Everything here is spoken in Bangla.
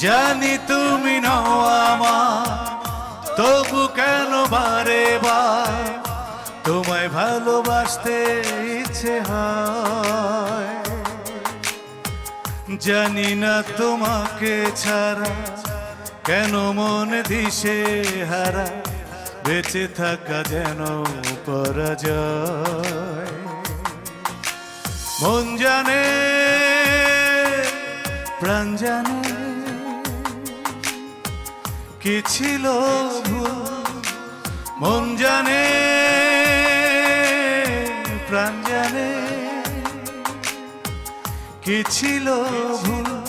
জানি তুমি নও আমার, তবু কেন বারে বার তোমায় ভালোবাসতে ইচ্ছে হয়। জানি না তোমাকে ছাড়া কেন মন দিশে হারা, বেঁচে থাকা যেন পরাজয়। মন জানে প্রাণ জানে কি ছিল ভুল, মন জানে প্রাণ জানে কি ছিল ভুল।